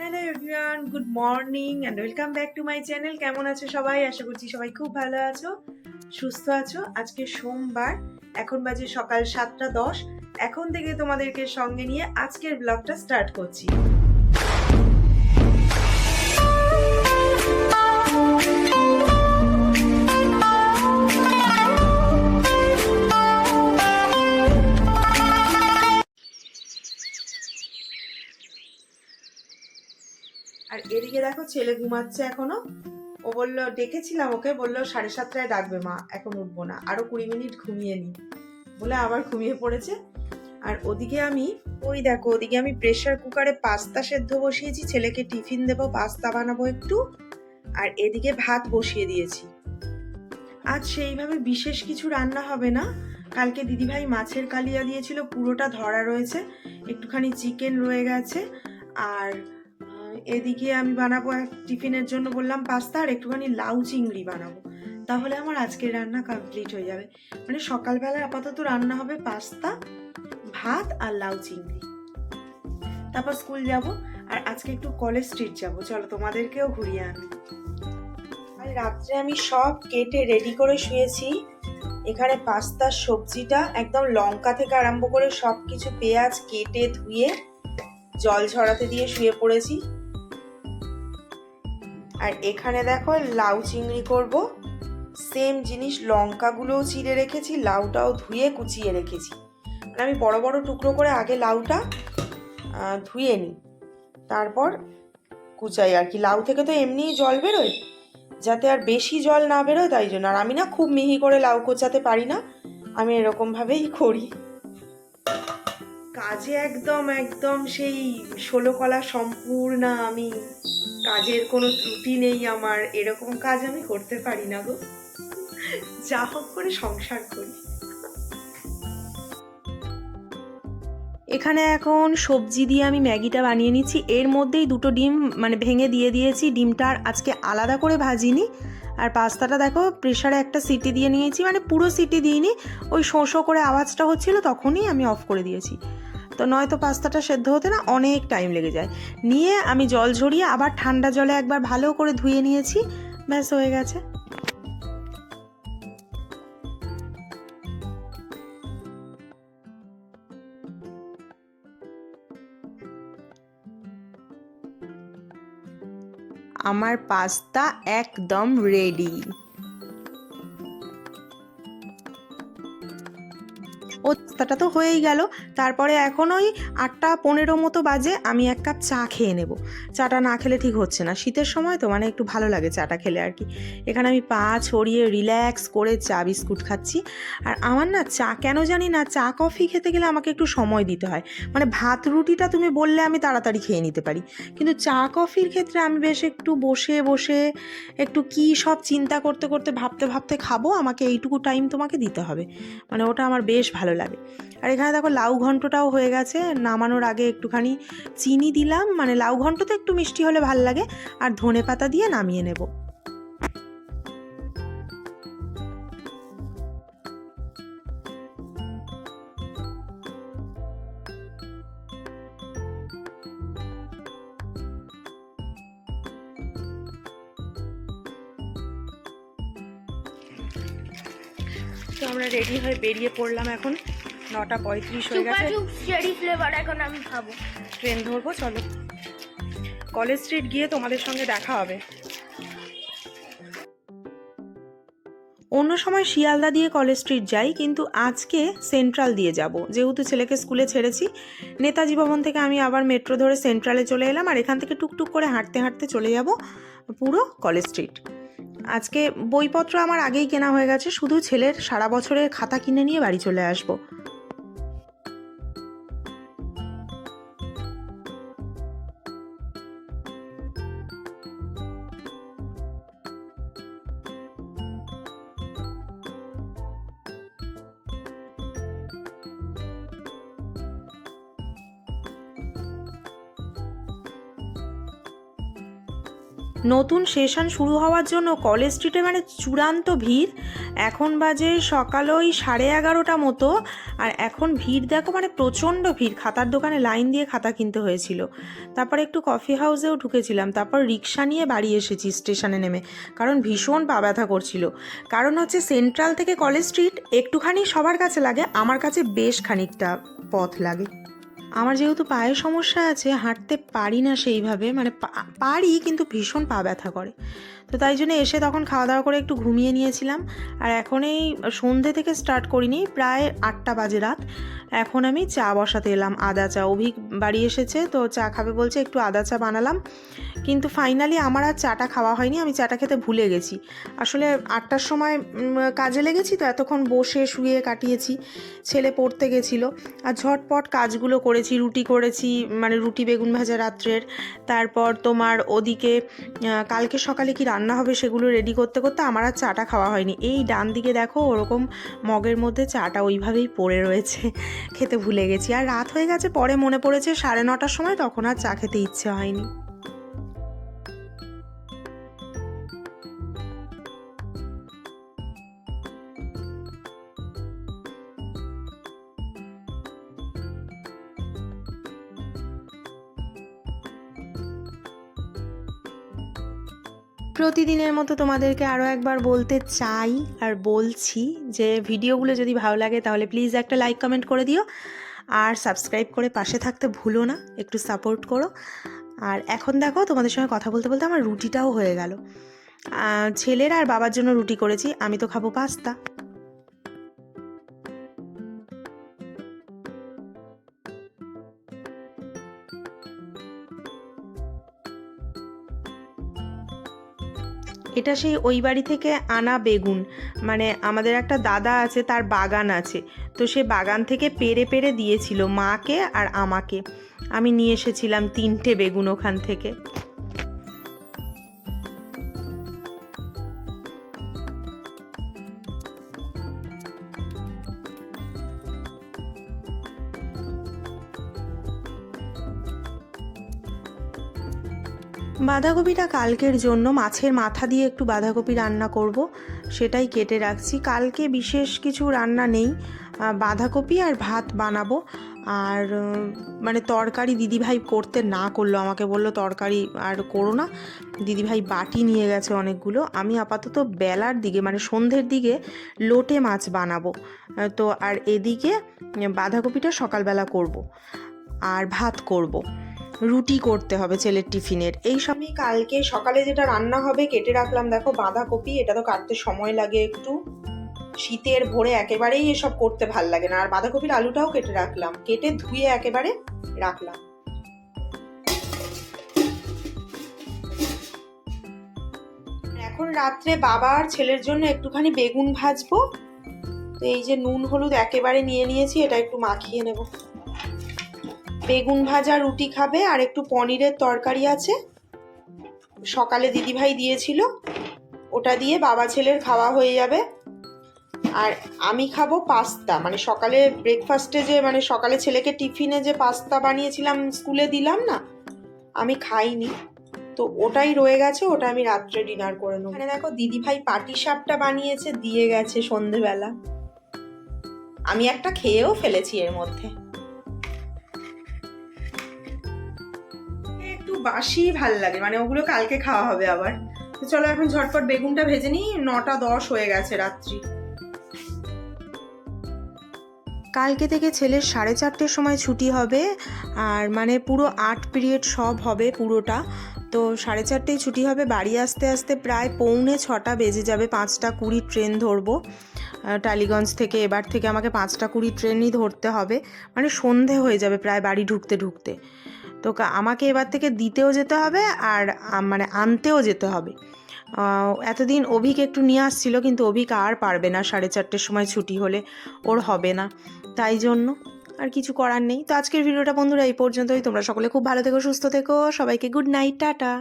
Hello everyone, good morning and welcome back to my channel. কেমন আছো সবাই? আশা করছি সবাই খুব ভালো আছো, সুস্থ আছো। আজকে সোমবার, এখন বাজে সকাল 7:10। এখন থেকে তোমাদেরকে সঙ্গে নিয়ে আজকের ব্লগটা স্টার্ট করছি। আর এদিকে দেখো ছেলে ঘুমাচ্ছে এখনো। ও বললো, ডেকেছিলাম ওকে, বললো 7:30টায় ডাকবে মা, এখন উঠবো না, আরো 20 মিনিট ঘুমিয়ে নি বলে আবার ঘুমিয়ে পড়েছে। আর ওদিকে আমি ওদিকে আমি প্রেসার কুকারে পাস্তা সেদ্ধ বসিয়েছি, ছেলেকে টিফিন দেবো, পাস্তা বানাবো একটু। আর এদিকে ভাত বসিয়ে দিয়েছি। আজ সেইভাবে বিশেষ কিছু রান্না হবে না। কালকে দিদিভাই মাছের কালিয়া দিয়েছিল, পুরোটা ধরা রয়েছে, একটুখানি চিকেন রয়ে গেছে। আর এদিকে আমি বানাবো টিফিনের জন্য বললাম পাস্তা, আর একটুখানি লাউ চিংড়ি বানাবো, তাহলে আমার আজকের রান্না কমপ্লিট হয়ে যাবে। মানে সকালবেলা আপাতত রান্না হবে পাস্তা, ভাত আর লাউ চিংড়ি, তারপর স্কুল যাব। আর আজকে একটু কলেজ স্ট্রিট যাব, চলো তোমাদেরকেও ঘুরিয়ে আনি। আর রাত্রে আমি সব কেটে রেডি করে শুয়েছি। এখানে পাস্তার সবজিটা একদম লঙ্কা থেকে আরম্ভ করে সব কিছু পেঁয়াজ কেটে ধুয়ে জল ঝরাতে দিয়ে শুয়ে পড়েছি। আর এখানে দেখো লাউ চিংড়ি করব, সেম জিনিস, লঙ্কাগুলোও চিড়ে রেখেছি, লাউটাও ধুয়ে কুচিয়ে রেখেছি। আমি বড় বড় টুকরো করে আগে লাউটা ধুয়ে নিই, তারপর কুচাই আর কি। লাউ থেকে তো এমনিই জল বেরোয়, যাতে আর বেশি জল না বেরোয় তাই জন্য। আর আমি না খুব মিহি করে লাউ কোচাতে পারি না, আমি এরকমভাবেই করি। কাজে একদম একদম সেই 16 কলা সম্পূর্ণ আমি, কাজের কোনো ত্রুটি নেই আমার, এরকম কাজ আমি করতে পারি না গো, যা হোক করে সংসার করি। এখানে এখন সবজি দিয়ে আমি ম্যাগিটা বানিয়ে নিচ্ছি। এর মধ্যেই দুটো ডিম মানে ভেঙে দিয়ে দিয়েছি, ডিমটা আর আজকে আলাদা করে ভাজিনি। আর পাস্তাটা দেখো প্রেসারে একটা সিটি দিয়ে নিয়েছি, মানে পুরো সিটি দিইনি, ওই শোঁ করে আওয়াজটা হচ্ছিল তখনই আমি অফ করে দিয়েছি। তো নয়তো পাস্তাটা সেদ্ধ হতে না অনেক টাইম লেগে যায়। নিয়ে আমি জল ঝরিয়ে আবার ঠান্ডা জলে একবার ভালো করে ধুয়ে নিয়েছি, ব্যাস হয়ে গেছে। আমার পাস্তা একদম রেডি। পাস্তাটা তো হয়েই গেল। তারপরে এখন ওই 8:15 মতো বাজে, আমি এক কাপ চা খেয়ে নেব। চাটা না খেলে ঠিক হচ্ছে না, শীতের সময় তো মানে একটু ভালো লাগে চাটা খেলে আর কি। এখানে আমি পা ছড়িয়ে রিল্যাক্স করে চা বিস্কুট খাচ্ছি। আর আমার না চা কেন জানি না, চা কফি খেতে গেলে আমাকে একটু সময় দিতে হয়। মানে ভাত রুটিটা তুমি বললে আমি তাড়াতাড়ি খেয়ে নিতে পারি, কিন্তু চা কফির ক্ষেত্রে আমি বেশ একটু বসে বসে একটু কী সব চিন্তা করতে করতে ভাবতে ভাবতে খাবো, আমাকে এইটুকু টাইম তোমাকে দিতে হবে, মানে ওটা আমার বেশ ভালো লাগে। আর এখানে দেখো লাউ ঘন্টটাও হয়ে গেছে, নামানোর আগে একটুখানি চিনি দিলাম, মানে লাউ ঘন্ট তো একটু মিষ্টি হলে ভাল লাগে, আর ধনেপাতা দিয়ে নামিয়ে নেব। তো আমরা রেডি হয়ে বেরিয়ে পড়লাম, এখন 9:35 হয়ে গেছে। চেরি ফ্লেভার এখন আমি খাবো। ট্রেন ধরবো, চলো কলেজ স্ট্রিট গিয়ে তোমাদের সঙ্গে দেখা হবে। অন্য সময় শিয়ালদা দিয়ে কলেজ স্ট্রিট যাই, কিন্তু আজকে সেন্ট্রাল দিয়ে যাব, যেহেতু ছেলেকে স্কুলে ছেড়েছি। নেতাজি ভবন থেকে আমি আবার মেট্রো ধরে সেন্ট্রালে চলে এলাম, আর এখান থেকে টুকটুক করে হাঁটতে হাঁটতে চলে যাব পুরো কলেজ স্ট্রিট। আজকে বইপত্র আমার আগেই কেনা হয়ে গেছে, শুধু ছেলের সারা বছরের খাতা কিনে নিয়ে বাড়ি চলে আসবো। নতুন সেশন শুরু হওয়ার জন্য কলেজ স্ট্রিটে মানে চূড়ান্ত ভিড়। এখন বাজে সকাল ওই 11:30 মতো, আর এখন ভিড় দেখো, মানে প্রচণ্ড ভিড়। খাতার দোকানে লাইন দিয়ে খাতা কিনতে হয়েছিল। তারপর একটু কফি হাউসেও ঢুকেছিলাম, তারপর রিক্সা নিয়ে বাড়ি এসেছি স্টেশনে নেমে, কারণ ভীষণ পা ব্যথা করছিল। কারণ হচ্ছে সেন্ট্রাল থেকে কলেজ স্ট্রিট একটুখানি সবার কাছে লাগে, আমার কাছে বেশ খানিকটা পথ লাগে। আমার যেহেতু পায়ে সমস্যা আছে, হাঁটতে পারি না সেইভাবে, মানে পারি কিন্তু ভীষণ পা ব্যথা করে। তো তাই জন্য এসে তখন খাওয়া দাওয়া করে একটু ঘুমিয়ে নিয়েছিলাম। আর এখন এই সন্ধ্যে থেকে স্টার্ট করিনি, প্রায় 8টা বাজে রাত। এখন আমি চা বসাতে এলাম, আদা চা। অভিক বাড়ি এসেছে, তো চা খাবে বলছে, একটু আদা চা বানালাম। কিন্তু ফাইনালি আমার আর চাটা খাওয়া হয়নি, আমি চাটা খেতে ভুলে গেছি। আসলে 8টার সময় কাজে লেগেছি, তো এতক্ষণ বসে শুয়ে কাটিয়েছি। ছেলে পড়তে গেছিলো, আর ঝটপট কাজগুলো করেছি। রুটি করেছি, মানে রুটি বেগুন ভাজা রাত্রের। তারপর তোমার ওদিকে কালকে সকালে কি রান্না হবে সেগুলো রেডি করতে করতে আমার আর চাটা খাওয়া হয়নি। এই ডান দিকে দেখো ওরকম মগের মধ্যে চাটা ওইভাবেই পড়ে রয়েছে, খেতে ভুলে গেছি। আর রাত হয়ে গেছে, পরে মনে পড়েছে 9:30টার সময়, তখন আর চা খেতে ইচ্ছে হয়নি। প্রতিদিনের মতো তোমাদেরকে আরও একবার বলতে চাই আর বলছি যে ভিডিওগুলো যদি ভালো লাগে তাহলে প্লিজ একটা লাইক কমেন্ট করে দিও, আর সাবস্ক্রাইব করে পাশে থাকতে ভুলো না, একটু সাপোর্ট করো। আর এখন দেখো তোমাদের সঙ্গে কথা বলতে বলতে আমার রুটিটাও হয়ে গেল। ছেলের আর বাবার জন্য রুটি করেছি, আমি তো খাবো পাস্তা। এটা সেই ওই বাড়ি থেকে আনা বেগুন, মানে আমাদের একটা দাদা আছে, তার বাগান আছে, তো সে বাগান থেকে পেড়ে পেড়ে দিয়েছিল মাকে আর আমাকে। আমি নিয়ে এসেছিলাম 3টে বেগুন ওখান থেকে। বাঁধাকপিটা কালকের জন্য মাছের মাথা দিয়ে একটু বাঁধাকপি রান্না করব, সেটাই কেটে রাখছি। কালকে বিশেষ কিছু রান্না নেই, বাঁধাকপি আর ভাত বানাবো। আর মানে তরকারি দিদিভাই করতে না করলো, আমাকে বললো তরকারি আর করো না। দিদিভাই বাটি নিয়ে গেছে অনেকগুলো। আমি আপাতত বেলার দিকে মানে সন্ধ্যের দিকে লোটে মাছ বানাবো। তো আর এদিকে বাঁধাকপিটা সকালবেলা করব, আর ভাত করব। রুটি করতে হবে ছেলের টিফিনের। এই সবই কালকে সকালে যেটা রান্না হবে কেটে রাখলাম। দেখো বাঁধাকপি, এটা তো কাটতে সময় লাগে একটু, শীতের ভোরে একেবারেই এসব করতে ভাল লাগে না। আর বাঁধাকপির আলুটাও কেটে রাখলাম, কেটে ধুয়ে একেবারে রাখলাম। এখন রাত্রে বাবা আর ছেলের জন্য একটুখানি বেগুন ভাজবো। তো এই যে নুন হলুদ একেবারে নিয়ে নিয়েছি, এটা একটু মাখিয়ে নেব। বেগুন ভাজা রুটি খাবে, আর একটু পনিরের তরকারি আছে, সকালে দিদিভাই দিয়েছিল, ওটা দিয়ে বাবা ছেলের খাওয়া হয়ে যাবে। আর আমি খাবো পাস্তা, মানে সকালে ব্রেকফাস্টে যে মানে সকালে ছেলেকে টিফিনে যে পাস্তা বানিয়েছিলাম স্কুলে দিলাম না, আমি খাইনি, তো ওটাই রয়ে গেছে, ওটা আমি রাত্রে ডিনার করে নেবো। এখানে দেখো দিদিভাই পাটিসাপটা বানিয়েছে, দিয়ে গেছে সন্ধেবেলা। আমি একটা খেয়েও ফেলেছি এর মধ্যে। একটু বাসি ভাল লাগে, মানে ওগুলো কালকে খাওয়া হবে আবার। তো চলো এখন ঝটপট বেগুনটা ভেজে নিই, 9টা 10 হয়ে গেছে রাত্রি। কালকে থেকে ছেলের 4:30টার সময় ছুটি হবে, আর মানে পুরো 8 পিরিয়ড সব হবে পুরোটা। তো 4:30টায় ছুটি হবে, বাড়ি আসতে আসতে প্রায় 6:45 বেজে যাবে। 5:20 ট্রেন ধরবো টালিগঞ্জ থেকে। এবার থেকে আমাকে 5:20 ট্রেনই ধরতে হবে, মানে সন্ধে হয়ে যাবে প্রায় বাড়ি ঢুকতে ঢুকতে। তো আমাকে এবার থেকে দিতেও যেতে হবে, আর মানে আনতেও যেতে হবে। এতদিন অভিক একটু নিয়ে আসছিল, কিন্তু অভিক আর পারবে না, 4:30টার সময় ছুটি হলে ওর হবে না, তাই জন্য আর কিছু করার নেই। তো আজকের ভিডিওটা বন্ধুরা এই পর্যন্তই। তোমরা সকলে খুব ভালো থেকো, সুস্থ থেকো, সবাইকে গুড নাইট, টাটা।